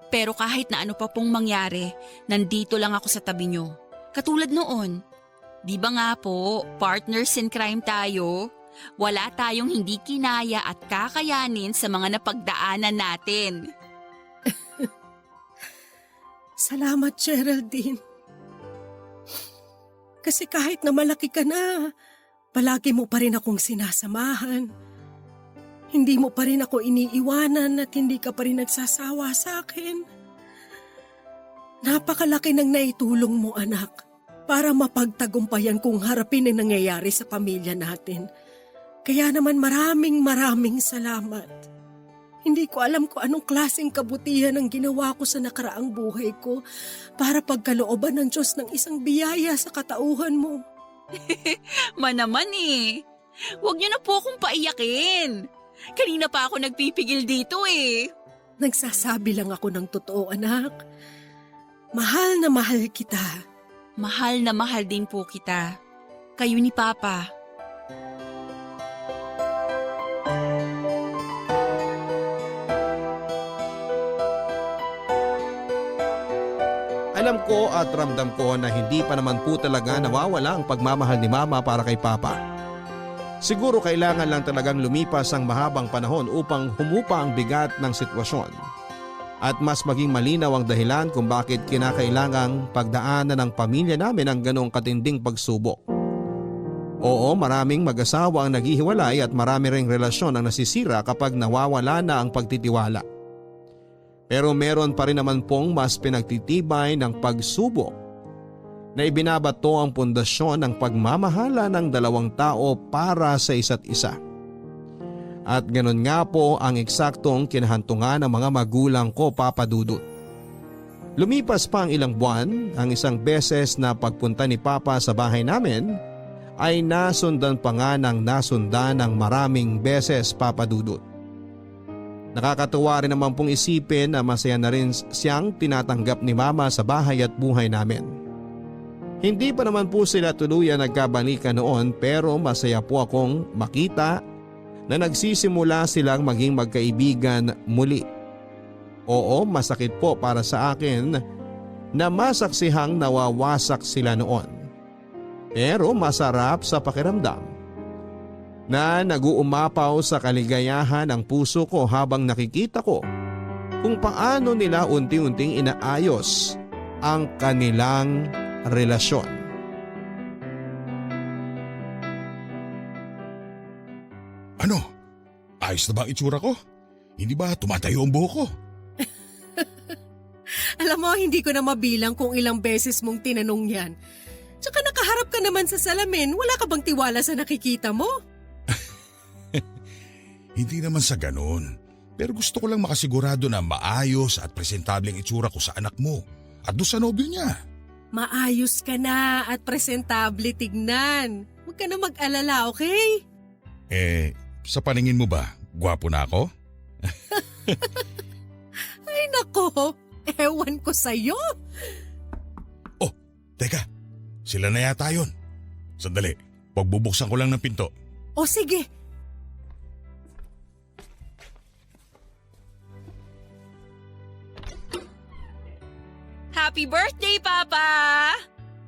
Pero kahit na ano pa pong mangyari, nandito lang ako sa tabi nyo. Katulad noon. Di ba nga po, partners in crime tayo? Wala tayong hindi kinaya at kakayanin sa mga napagdaanan natin. Salamat, Geraldine. Kasi kahit na malaki ka na, palagi mo pa rin akong sinasamahan. Hindi mo pa rin ako iniiwanan at hindi ka pa rin nagsasawa sa akin. Napakalaki ng naitulong mo, anak, para mapagtagumpayan kung harapin ang nangyayari sa pamilya natin. Kaya naman maraming salamat. Hindi ko alam kung anong klaseng kabutihan ang ginawa ko sa nakaraang buhay ko para pagkalooban ng Diyos ng isang biyaya sa katauhan mo. Manaman eh. Huwag niyo na po akong paiyakin. Kanina pa ako nagpipigil dito eh. Nagsasabi lang ako ng totoo, anak. Mahal na mahal kita. Mahal na mahal din po kita. Kayo ni Papa. Alam ko at ramdam ko na hindi pa naman po talaga nawawala ang pagmamahal ni Mama para kay Papa. Siguro kailangan lang talagang lumipas ang mahabang panahon upang humupa ang bigat ng sitwasyon. At mas maging malinaw ang dahilan kung bakit kinakailangang pagdaanan ng pamilya namin ang ganong katinding pagsubok. Oo, maraming mag-asawa ang naghihiwalay at marami ring relasyon ang nasisira kapag nawawala na ang pagtitiwala. Pero meron pa rin naman pong mas pinagtitibay ng pagsubok na ibinabato ang pundasyon ng pagmamahala ng dalawang tao para sa isa't isa. At ganun nga po ang eksaktong kinahantungan ng mga magulang ko, Papa Dudut. Lumipas pa ang ilang buwan, ang isang beses na pagpunta ni Papa sa bahay namin ay nasundan pa nga ng nasundan ng maraming beses, Papa Dudut. Nakakatuwa rin naman pong isipin na masaya na rin siyang tinatanggap ni Mama sa bahay at buhay namin. Hindi pa naman po sila tuluyan nagkabalikan noon pero masaya po akong makita na nagsisimula silang maging magkaibigan muli. Oo, masakit po para sa akin na masaksihang nawawasak sila noon. Pero masarap sa pakiramdam na nag-uumapaw sa kaligayahan ang puso ko habang nakikita ko kung paano nila unti-unting inaayos ang kanilang relasyon. Ano? Ayos na ba ang itsura ko? Hindi ba tumatayo ang buhok ko? Alam mo, hindi ko na mabilang kung ilang beses mong tinanong yan. Tsaka nakaharap ka naman sa salamin, wala ka bang tiwala sa nakikita mo? Hindi naman sa ganun. Pero gusto ko lang makasigurado na maayos at presentable ang itsura ko sa anak mo at doon sa nobyo niya. Maayos ka na at presentable tignan. Huwag ka na mag-alala, okay? Sa paningin mo ba, gwapo na ako? Ay nako, ewan ko sa'yo. Oh, teka. Sila na yata yun. Sandali, pagbubuksan ko lang ng pinto. O sige. Happy birthday, Papa!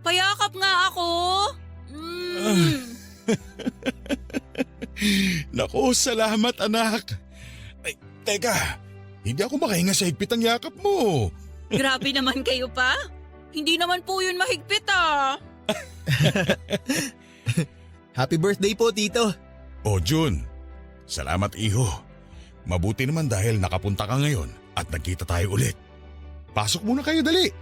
Payakap nga ako! Naku, salamat anak. Ay, teka, hindi ako makahinga sa higpit ang yakap mo. Grabe naman kayo pa. Hindi naman po yun mahigpit ah. Happy birthday po, Tito. Oh, Jun. Salamat, iho. Mabuti naman dahil nakapunta ka ngayon at nagkita tayo ulit. Pasok muna kayo, dali.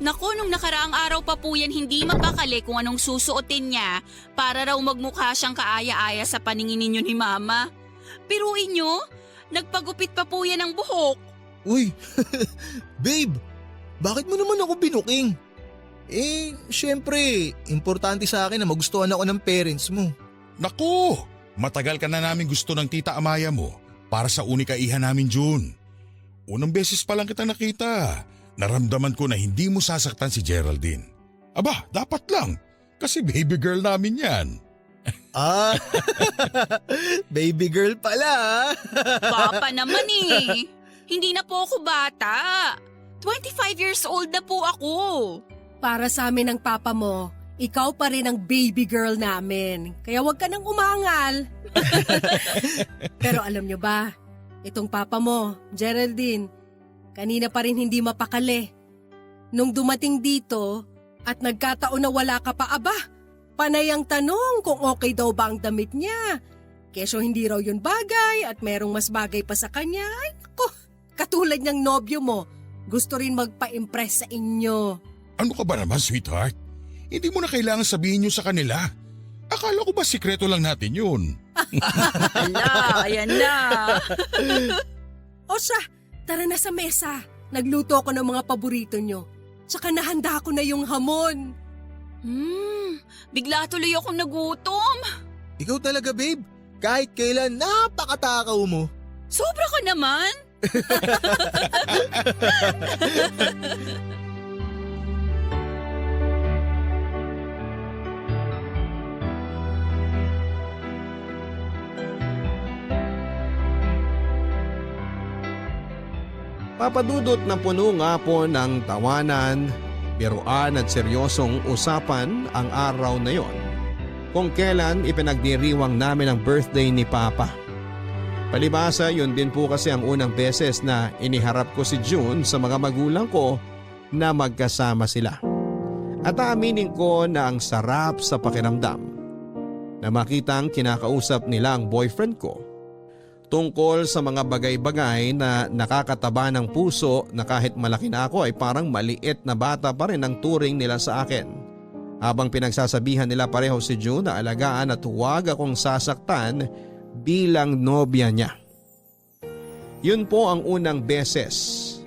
Naku, nung nakaraang araw pa po yan hindi mapakali kung anong susuotin niya para raw magmukha siyang kaaya-aya sa paningin ninyo ni Mama. Piruin nyo, nagpagupit pa po yan ng buhok. Uy, babe, bakit mo naman ako binuking? Syempre, importante sa akin na magustuhan ako ng parents mo. Naku, matagal ka na namin gusto ng tita Amaya mo para sa unika iha namin, Jun. Unang beses pa lang kita nakita. Naramdaman ko na hindi mo sasaktan si Geraldine. Aba, dapat lang. Kasi baby girl namin yan. Ah, baby girl pala. Papa naman eh. Hindi na po ako bata. 25 years old na po ako. Para sa amin ng papa mo, ikaw pa rin ang baby girl namin. Kaya huwag ka nang umangal. Pero alam nyo ba, itong papa mo, Geraldine, kanina pa rin hindi mapakali. Nung dumating dito at nagkataon na wala ka pa, aba, panay ang tanong kung okay daw ba ang damit niya. Kesyo hindi raw yun bagay at merong mas bagay pa sa kanya. Ay naku, katulad niyang nobyo mo, gusto rin magpa-impress sa inyo. Ano ka ba naman, sweetheart? Hindi mo na kailangan sabihin nyo sa kanila. Akala ko ba sikreto lang natin yun? Ala, ayan na. O siya, tara na sa mesa. Nagluto ako ng mga paborito nyo. Tsaka nahanda ko na yung hamon. Bigla tuloy akong nagutom. Ikaw talaga, babe. Kahit kailan, napakatakaw mo. Sobra ka naman. Papadudot na puno nga po ng tawanan, biruan at seryosong usapan ang araw na yon. Kung kailan ipinagdiriwang namin ang birthday ni Papa. Palibasa yun din po kasi ang unang beses na iniharap ko si June sa mga magulang ko na magkasama sila. At aaminin ko na ang sarap sa pakiramdam na makitang kinakausap nila ang boyfriend ko tungkol sa mga bagay-bagay na nakakataba ng puso na kahit malaki na ako ay parang maliit na bata pa rin ang turing nila sa akin. Habang pinagsasabihan nila pareho si June na alagaan at huwag akong sasaktan bilang nobya niya. Yun po ang unang beses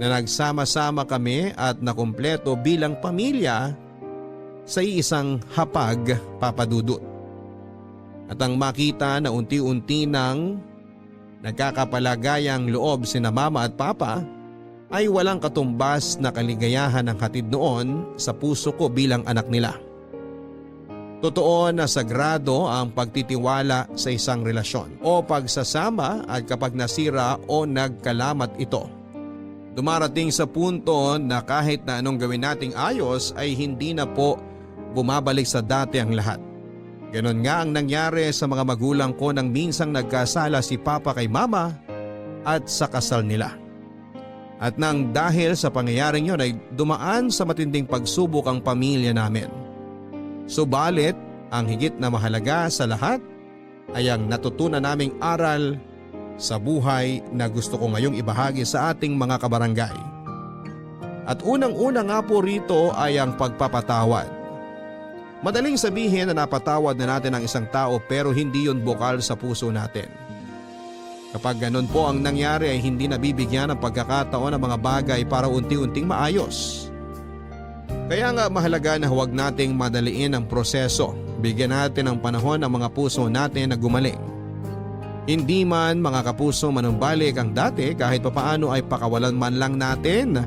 na nagsama-sama kami at nakumpleto bilang pamilya sa isang hapag, papadudot. At ang makita na unti-unti nang nagkakapalagayang loob sina Mama at Papa ay walang katumbas na kaligayahan ang hatid noon sa puso ko bilang anak nila. Totoo na sagrado ang pagtitiwala sa isang relasyon o pagsasama at kapag nasira o nagkalamat ito. Dumarating sa punto na kahit na anong gawin nating ayos ay hindi na po bumabalik sa dati ang lahat. Ganon nga ang nangyari sa mga magulang ko nang minsang nagkasala si Papa kay Mama at sa kasal nila. At nang dahil sa pangyayaring yon ay dumaan sa matinding pagsubok ang pamilya namin. Subalit, ang higit na mahalaga sa lahat ay ang natutunan naming aral sa buhay na gusto ko ngayong ibahagi sa ating mga kabarangay. At unang-una nga po rito ay ang pagpapatawad. Madaling sabihin na napatawad na natin ang isang tao pero hindi yun bukal sa puso natin. Kapag ganun po ang nangyari ay hindi nabibigyan ng pagkakataon ng mga bagay para unti-unting maayos. Kaya nga mahalaga na huwag nating madaliin ang proseso. Bigyan natin ng panahon ang mga puso natin na gumaling. Hindi man mga kapuso manumbalik ang dati kahit papaano ay pakawalan man lang natin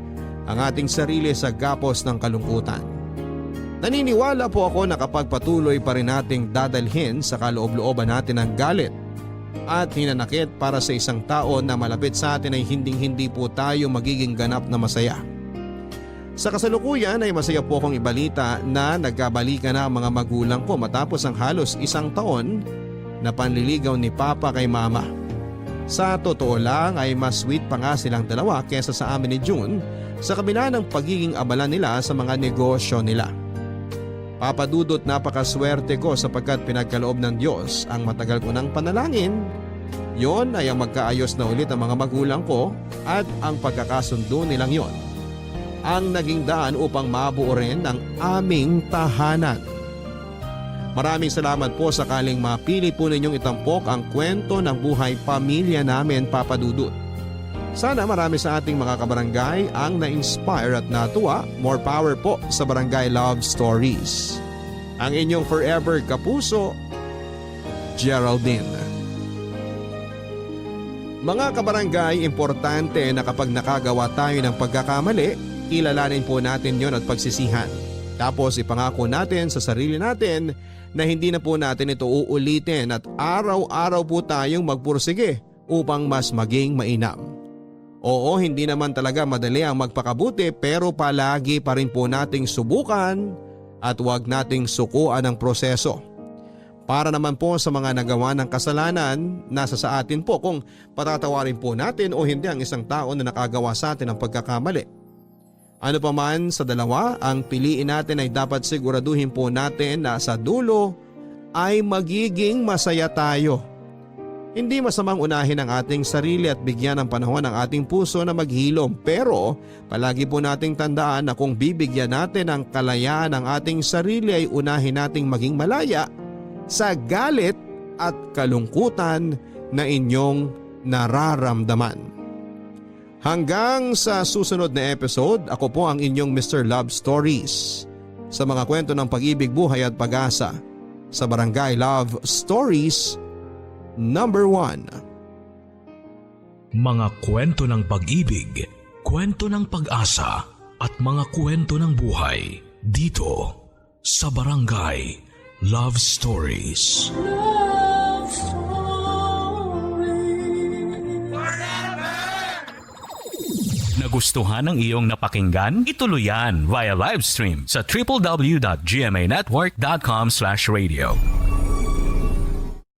ang ating sarili sa gapos ng kalungkutan. Naniniwala po ako na kapag patuloy pa rin nating dadalhin sa kaloob-looban natin ang galit at hinanakit para sa isang tao na malapit sa atin ay hinding-hindi po tayo magiging ganap na masaya. Sa kasalukuyan ay masaya po akong ibalita na nagkabalikan na ang mga magulang ko matapos ang halos isang taon na panliligaw ni Papa kay Mama. Sa totoo lang ay mas sweet pa nga silang dalawa kesa sa amin ni June sa kabila ng pagiging abala nila sa mga negosyo nila. Papa Dudut, napakaswerte ko sapagkat pinagkaloob ng Diyos ang matagal ko ng panalangin. Yon ay ang magkaayos na ulit ang mga magulang ko at ang pagkakasundo nilang yon ang naging daan upang mabuo rin ang aming tahanan. Maraming salamat po sakaling mapili po ninyong itampok ang kwento ng buhay pamilya namin, Papa Dudut. Sana marami sa ating mga kabarangay ang na-inspire at natuwa. More power po sa Barangay Love Stories. Ang inyong forever kapuso, Geraldine. Mga kabarangay, importante na kapag nakagawa tayo ng pagkakamali, kilalanin po natin yon at pagsisihan. Tapos ipangako natin sa sarili natin na hindi na po natin ito uulitin at araw-araw po tayong magpursige upang mas maging mainam. Oo, hindi naman talaga madali ang magpakabuti pero palagi pa rin po nating subukan at huwag nating sukuan ang proseso. Para naman po sa mga nagawa ng kasalanan, nasa sa atin po kung patatawarin po natin o hindi ang isang tao na nakagawa sa atin ng pagkakamali. Ano pa man sa dalawa, ang piliin natin ay dapat siguraduhin po natin na sa dulo ay magiging masaya tayo. Hindi masamang unahin ang ating sarili at bigyan ng panahon ang ating puso na maghilom, pero palagi po nating tandaan na kung bibigyan natin ang kalayaan ng ating sarili ay unahin nating maging malaya sa galit at kalungkutan na inyong nararamdaman. Hanggang sa susunod na episode, ako po ang inyong Mr. Love Stories sa mga kwento ng pag-ibig, buhay at pag-asa sa Barangay Love Stories number 1. Mga kwento ng pag-ibig, kwento ng pag-asa at mga kwento ng buhay dito sa Barangay Love Stories. Love Stories. Nagustuhan ng iyong napakinggan? Ituloy yan via live stream sa www.gmanetwork.com/radio.